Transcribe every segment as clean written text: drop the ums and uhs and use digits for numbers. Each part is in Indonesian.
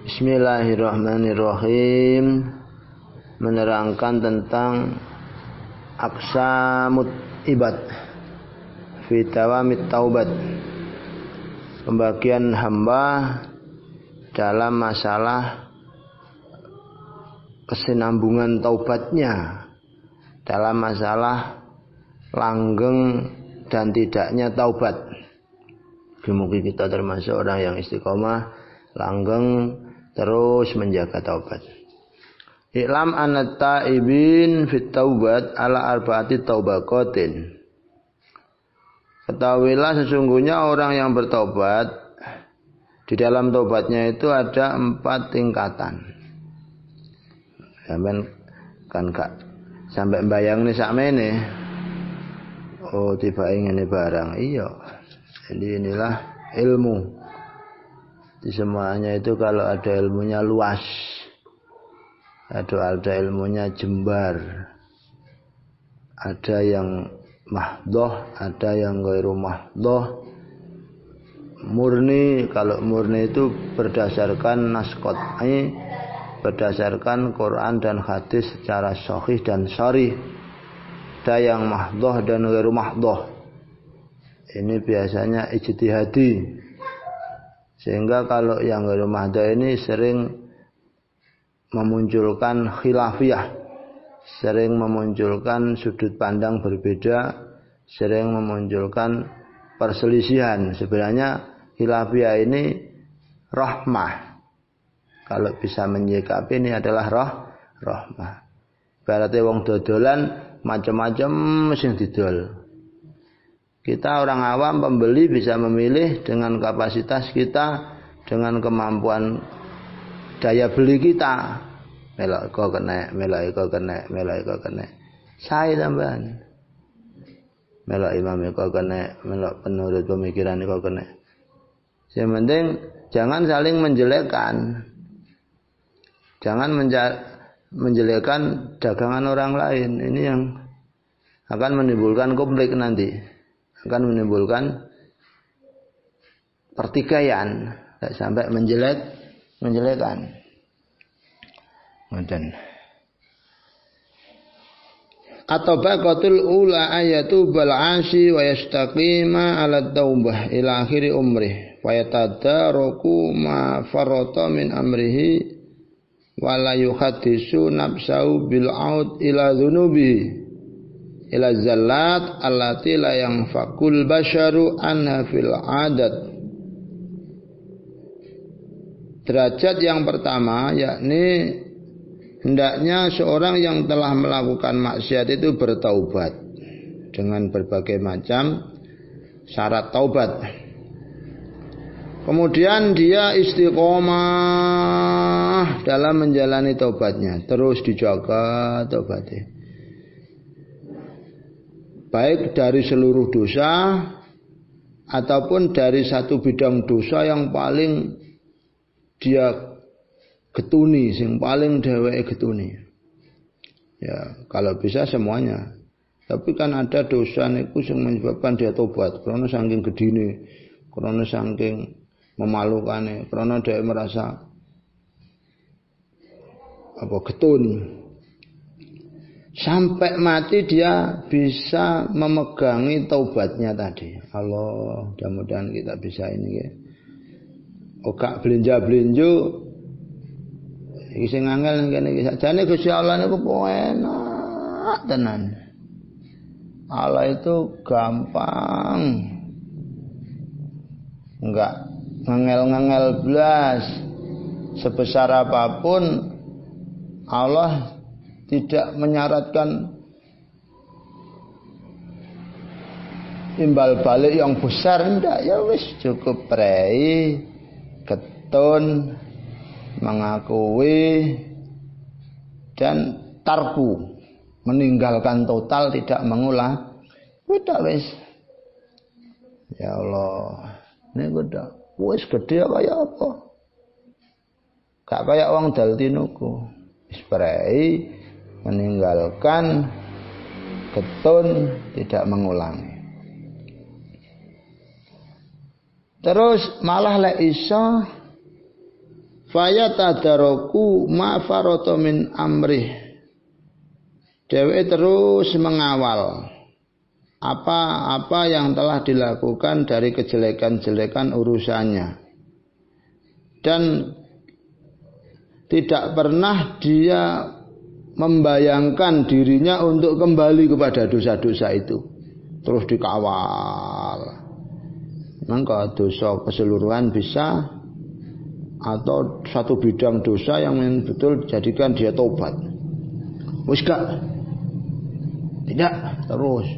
Bismillahirrahmanirrahim. Menerangkan tentang aqsamut ibad fi dawamit taubat, pembagian hamba dalam masalah kesinambungan taubatnya, dalam masalah langgeng dan tidaknya taubat. Semoga kita termasuk orang yang istiqomah, langgeng, terus menjaga taubat. I'lam anat taibin fit taubat ala arba'ati taubaqatin. Ketahuilah sesungguhnya orang yang bertobat, di dalam tobatnya itu ada 4 tingkatan. Sampai kan gak sampai bayang nih sakmene. Oh, tiba ingin barang. Iya. Jadi inilah ilmu. Di semuanya itu kalau ada ilmunya luas, ada ilmunya jembar, ada yang mahdoh, ada yang ghairu mahdoh, murni. Kalau murni itu berdasarkan nas qat'i, berdasarkan Quran dan hadis secara sahih dan sharih. Ada yang mahdoh dan ghairu mahdoh. Ini biasanya ijtihadi. Sehingga kalau yang ghairu mahdoh ini sering memunculkan khilafiyah, sering memunculkan sudut pandang berbeda, sering memunculkan perselisihan. Sebenarnya khilafiyah ini rahmah. Kalau bisa menyikapi ini adalah rahmah. Berarti wong dodolan macam-macam sing didol. Kita orang awam pembeli bisa memilih dengan kapasitas kita, dengan kemampuan daya beli kita. Melok kok kena, melok kok kena, melok kok kena. Saya tambahan. Melok imam kok kena, melok penurut pemikiran kok kena. Yang penting jangan saling menjelekkan. Jangan menjelekkan dagangan orang lain. Ini yang akan menimbulkan konflik nanti. Akan menimbulkan pertikaian, tidak sampai menjelekkan. Ngoten. At-tabaqatul ula ayatu bal'asi wa yastaqima 'ala taubah ila akhiri umrih wa yatadaraku ma farata min amrihi wa la yuhaddisu nafsahu bil 'aud ila dhunubihi ila zallat allati la yang fakul basyaru anha fil adat. Derajat yang pertama yakni hendaknya seorang yang telah melakukan maksiat itu bertaubat dengan berbagai macam syarat taubat. Kemudian dia istiqomah dalam menjalani taubatnya, terus dijaga taubatnya. Baik dari seluruh dosa ataupun dari satu bidang dosa yang paling dia getuni, yang paling dheweke getuni. Ya, kalau bisa semuanya. Tapi kan ada dosa niku sing menyebabkan dia tobat, karena saking gedine, karena saking memalukane, karena dia merasa getun. Sampai mati dia bisa memegangi taubatnya tadi. Allah, mudah-mudahan kita bisa ini ya. Gak belinja-belinju. Iki sing angel ngene iki. Sakjane Gusti Allah niku enak tenan. Allah itu gampang. Enggak ngengel-ngengel blas. Sebesar apapun Allah tidak menyaratkan imbal balik yang besar, enggak. Ya wis cukup prei, ketun, mengakui dan tarku, meninggalkan total, tidak mengulang. Udah wis. Ya Allah, ini udah wis gede kaya apa? Gak kaya wong daltinuku. Wis prei, meninggalkan, ketun, tidak mengulangi. Terus malah lek iso Fayatadaroku ma farata min amrih. Dheweke terus mengawal apa-apa yang telah dilakukan dari kejelekan-jelekan urusannya. Dan tidak pernah dia membayangkan dirinya untuk kembali kepada dosa-dosa itu. Terus dikawal. Maka dosa keseluruhan bisa, atau satu bidang dosa yang betul jadikan dia tobat. Wis gak? Tidak, terus.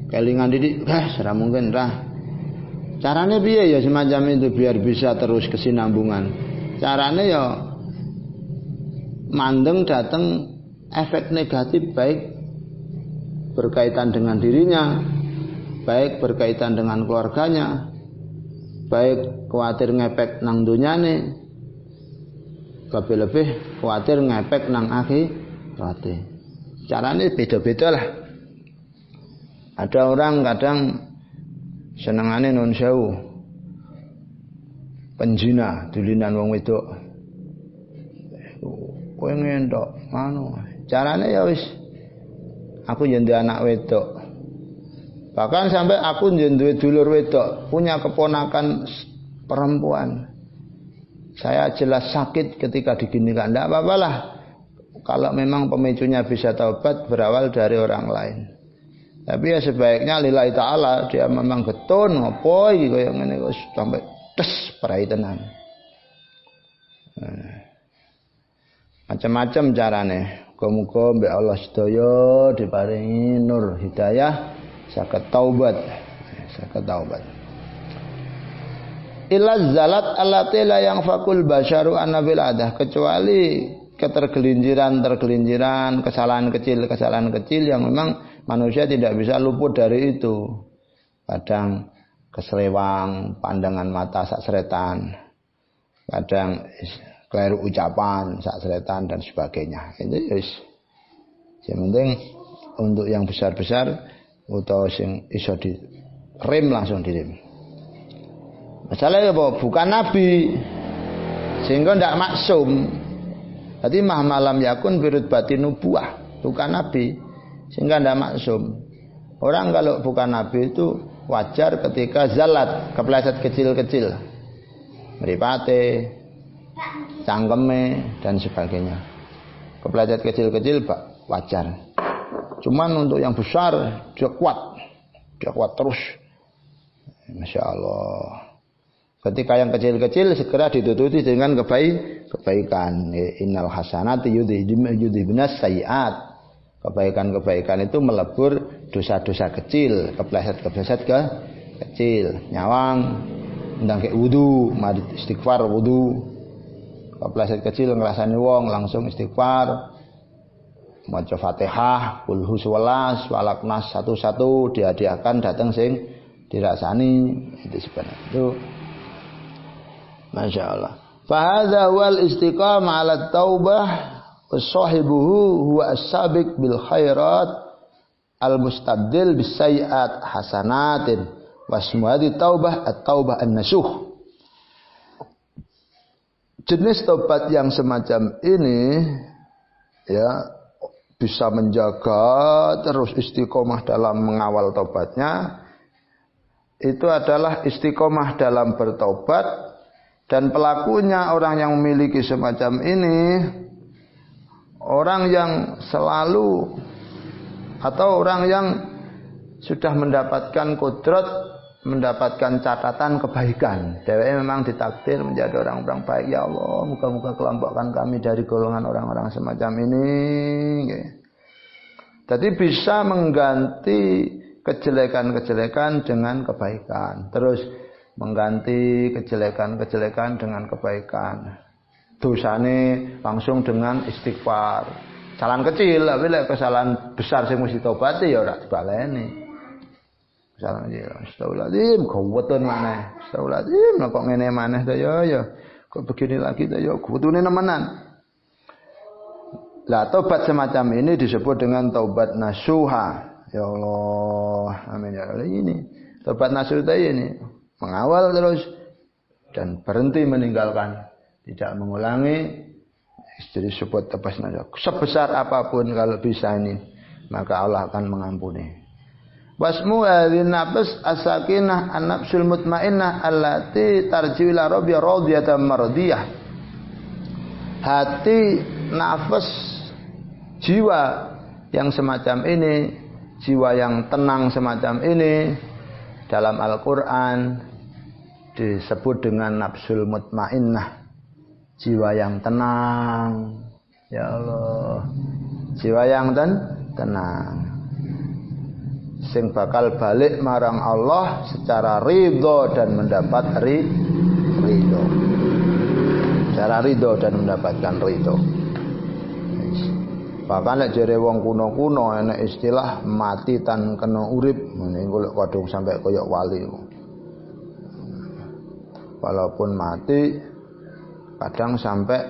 Kelingan didik, ora mungkin dah. Carane piye ya semacam itu biar bisa terus kesinambungan. Carane ya mandeng datang efek negatif, baik berkaitan dengan dirinya, baik berkaitan dengan keluarganya, baik khawatir ngepek nang dunyane, lebih-lebih khawatir ngepek nang akhirate. Carane beda-beda lah. Ada orang kadang senengane nun sewu penjina dulinan wong wedok. Kowe ngentok anu. Carane ya wis aku yen anak wedok. Bahkan sampai aku yen duwe dulur wedok, punya keponakan perempuan. Saya jelas sakit ketika diginikan. Enggak apa-apalah. Kalau memang pemicunya bisa taubat berawal dari orang lain. Tapi ya sebaiknya lillahi ta'ala, dia memang getun ngopo iki kaya ngene kok sampai tes perai tenan. Macam-macam carane. Muga-muga mbek Allah sedaya diparingi nur hidayah saged taubat. Illa zalat allati la yanfaqul basyaru an bil adah, kecuali ketergelinciran, kesalahan kecil yang memang manusia tidak bisa luput dari itu. Kadang keselewang, pandangan mata sak seretan, kadang keliru ucapan sak seretan dan sebagainya. Itu wis. Yang penting untuk yang besar-besar utawa sing iso di rem langsung direm. Masalahnya apa? Bukan nabi, sehingga tidak maksum. Jadi malam yakun birut batin nubuah, bukan nabi, sehingga tidak maksum. Orang kalau bukan nabi itu wajar ketika zalat, kepleset kecil-kecil, mripate, cangkeme dan sebagainya. Kepleset kecil-kecil wajar. Cuman untuk yang besar dia kuat terus. Masya Allah. Ketika yang kecil-kecil segera ditutupi dengan kebaikan. Innal hasanati yudhibnas sayiat. Kebaikan-kebaikan itu melebur dosa-dosa kecil, kepleset kecil. Nyawang, ndang kayak wudu, mari istighfar wudu. Kepleset kecil ngrasani wong langsung istighfar. Maca Fatihah, Qul huwalas, Falaq Nas 1 dihadiahkan datang sing dirasani itu sebenarnya. Itu Masya Allah. Fahadha wal istiqamah ala taubah wasahibuhu huwa as-sabiq bil khairat al-mustabdil bis sayiat hasanatin wasmuhadi taubah at-taubah an-nasuh. Jenis taubat yang semacam ini ya bisa menjaga terus istiqomah dalam mengawal taubatnya. Itu adalah istiqomah dalam bertaubat. Dan pelakunya orang yang memiliki semacam ini, orang yang selalu atau orang yang sudah mendapatkan kodrat, mendapatkan catatan kebaikan. Dheweke memang ditakdir menjadi orang-orang baik. Ya Allah, muga-muga kelompokkan kami dari golongan orang-orang semacam ini. Jadi bisa mengganti kejelekan-kejelekan dengan kebaikan. Terus mengganti kejelekan-kejelekan dengan kebaikan. Dosane langsung dengan istighfar. Kesalahan kecil, tapi lek kesalahan besar sing mesti tobatih ya ora dibaleni. Kesalahan kecil, astagfirullahaladzim, gawetun maneh. Astagfirullahaladzim, kok ngene maneh ta ya. Kok begini lagi ta ya, gawetune nemenan. Lah tobat semacam ini disebut dengan taubat nasuha. Ya Allah, amin ya Allah. Ini tobat nasuha ini mengawal terus dan berhenti meninggalkan tidak mengulangi, istri sebut tebas nada. Sebesar apapun kalau bisa ini, maka Allah akan mengampuni. Wasmu hadhin nafs as-sakinah an-nafsul mutmainnah allati tarji'u ila rabbiha radiyatan mardiyah. Hati, nafas, jiwa yang semacam ini, jiwa yang tenang semacam ini dalam Al-Qur'an disebut dengan nafsul mutmainnah. Jiwa yang tenang. Ya Allah. Jiwa yang tenang. Sing bakal balik marang Allah secara ridho dan mendapat ridho. Secara ridho dan mendapatkan ridho. Bahkan nek jere wong kuno-kuno enek istilah mati tan kena urip, ngene golek kadung sampai koyok wali. Walaupun mati kadang sampai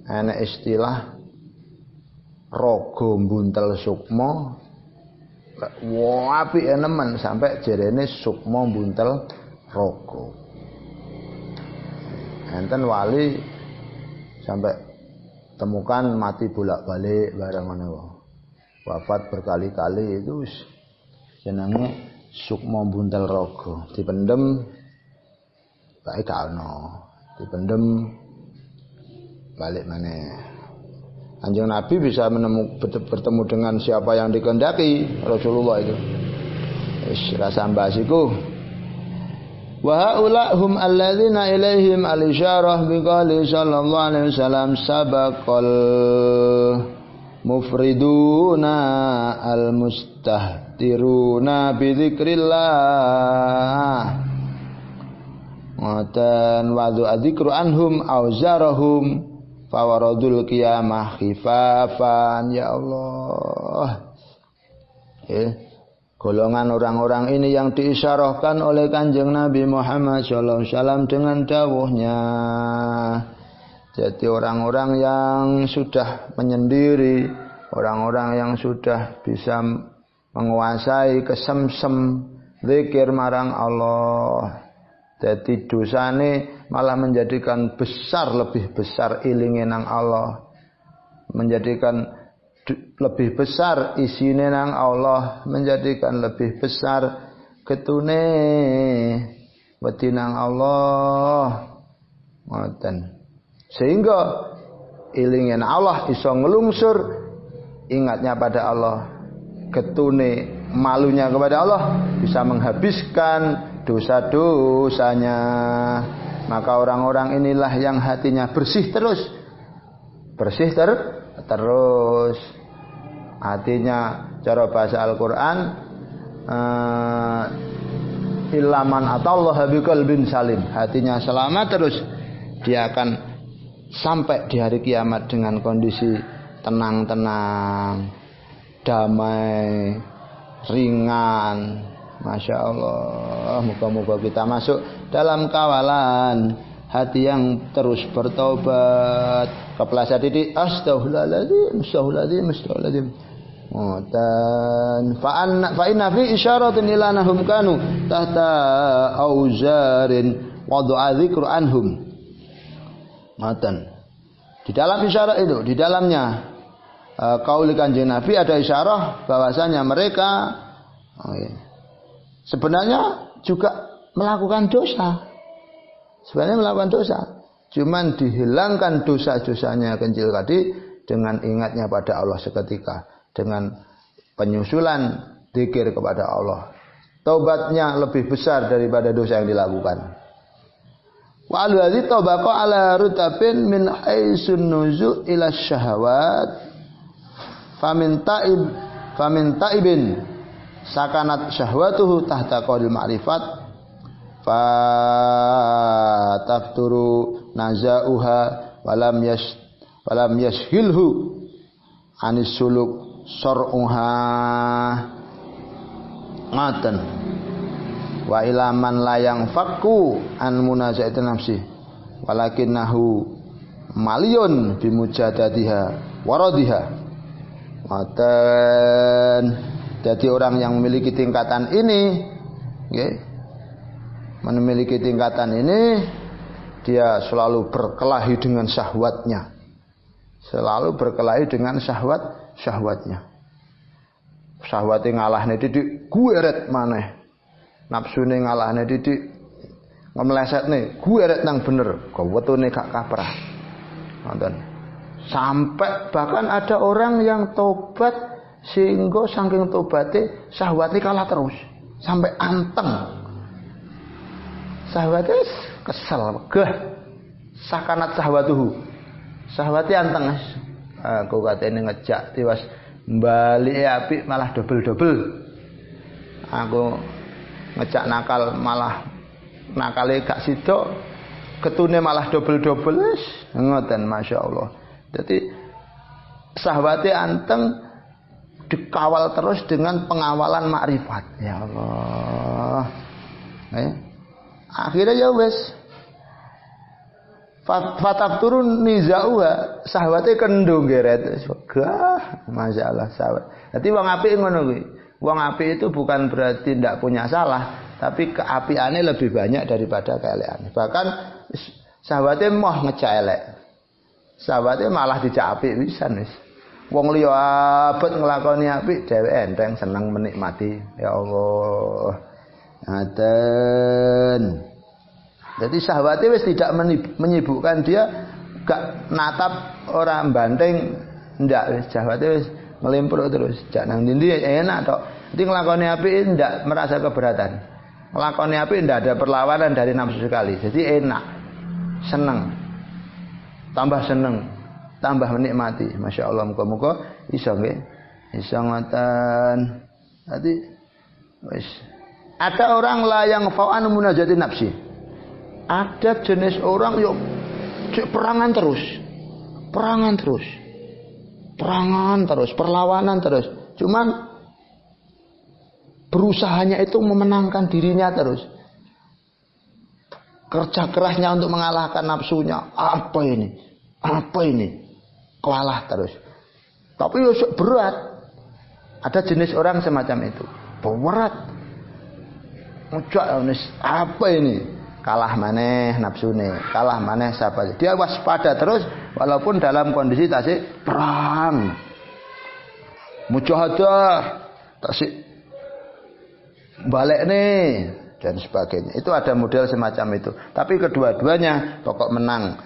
enek istilah rogo buntel sukma. Wah, apik enemen sampai jerene sukma buntel rogo. Enten wali sampai temukan mati bolak-balik barang ngono. Wafat berkali-kali itu jenenge sukma buntel rogo. Dipendem bae gak ono. Dipendem balik maneh. Kanjeng Nabi bisa bertemu dengan siapa yang dikehendaki Rasulullah itu. Wis rasa mbasiku. Wa haula hum alladzina ilaihim al-isyarah biqali sallallahu alaihi wasallam sabaqal mufriduna al-mustahtiruna bi dzikrillah. Ngoten wadu adzikru anhum auzarahum fawaradul qiyamah khifafan. Ya Allah. Golongan orang-orang ini yang diisyarahkan oleh Kanjeng Nabi Muhammad sallallahu alaihi wasallam dengan dawuhnya. Jadi orang-orang yang sudah menyendiri, orang-orang yang sudah bisa menguasai kesemsem zikir marang Allah. Jadi dosane malah menjadikan besar, lebih besar ilinge nang Allah, menjadikan lebih besar isine nang Allah, menjadikan lebih besar ketune wedi nang Allah. Ngoten. Sehingga ilinge nang Allah iso ngelungsur ingatnya pada Allah, ketune malunya kepada Allah bisa menghabiskan dosa-dosanya. Maka orang-orang inilah yang hatinya bersih terus. Bersih terus. Hatinya cara bahasa Al-Qur'an ilaman atallaha biqalbin salim. Hatinya selamat terus. Dia akan sampai di hari kiamat dengan kondisi tenang-tenang, damai, ringan. Masya Allah, moga-moga kita masuk dalam kawalan hati yang terus bertobat. Kepleset titik, astagfirullahaladzim. Dan fa inna fi isyaratin ila nahum kanu tahta auzarin wa du'a dzikru anhum. Ngoten. Di dalam isyarat itu, di dalamnya qaul Kanjeng Nabi ada isyarah bahwasanya mereka sebenarnya juga melakukan dosa. Sebenarnya melakukan dosa. Cuman dihilangkan dosa-dosanya kecil tadi dengan ingatnya pada Allah seketika. Dengan penyusulan zikir kepada Allah. Taubatnya lebih besar daripada dosa yang dilakukan. Wa alladzi tabaqa ala rutabin min aisun nuzu ila syahawat. Famin taibin sakanat syahwatuhu tahta qaulil ma'rifat fa tafturu nazauha walam yashhilhu anis suluk sar'uha ngaten wa ilaman layang fakku an munazaitin nafsi walakinnahu maliyun bimujadatiha waradiha ngaten. Jadi orang yang memiliki tingkatan ini, memiliki tingkatan ini, Dia selalu berkelahi dengan syahwatnya. Selalu berkelahi dengan syahwatnya. Syahwate ngalahne titik, gueret maneh. Nafsune ngalahne titik, ngemlesetne, gueret nang bener. Wetune gak kaprah. Nonton. Sampai bahkan ada orang yang tobat sehingga saking tobaté syahwate kalah terus. Sampai anteng. Syahwate kesel, geh. Sakanat syahwatuhu. Syahwate anteng. Aku katene ngejak tiwas bali apik malah dobel-dobel. Aku ngejak nakal malah nakale gak sidok, ketune malah dobel-dobel. Wis ngoten masyaallah. Jadi syahwate anteng dikawal terus dengan pengawalan makrifat. Ya Allah. Akhirnya ya wis fataf turun nizauha syahwate kendung geret. Gah, masyaallah syahwat. Dadi wong apik ngono kuwi. Wong apik itu bukan berarti ndak punya salah, tapi keapiane lebih banyak daripada keelekan. Bahkan syahwate moh ngejak elek. Syahwate malah dijak apik pisan wis. Wong liya abot nglakoni apik dheweke enteng seneng menikmati. Ya Allah. Ngaten. Jadi syahwate wis tidak menyibukkan dia, gak natap orang banting, ndak wis syahwate wis ngelimpruk terus. Jak nang ndi enak tok. Dadi nglakoni apik ndak merasa keberatan. Nglakoni apik ndak ada perlawanan dari nafsu sekali. Jadi enak. Seneng. Tambah seneng, tambah menikmati. Masya Allah, muka-muka iso nggih. Iso ngoten. Dadi wis ada orang lah yang fa'an munajati nafsi. Ada jenis orang yuk perangan terus, perlawanan terus. Cuman berusahanya itu memenangkan dirinya terus. Kerja kerasnya untuk mengalahkan nafsunya. Apa ini? Kalah terus. Tapi yuk berat. Ada jenis orang semacam itu. Berat. Apa ini? Kalah maneh nafsune, kalah maneh sabar. Dia waspada terus walaupun dalam kondisi tasik perang. Mujahadah, tasik balik nih dan sebagainya. Itu ada model semacam itu. Tapi kedua-duanya pokok menang.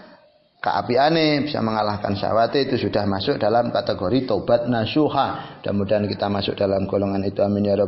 Keapiane bisa mengalahkan syahwat itu sudah masuk dalam kategori tobat nasuha. Mudah-mudahan kita masuk dalam golongan itu, amin ya rabbal alamin.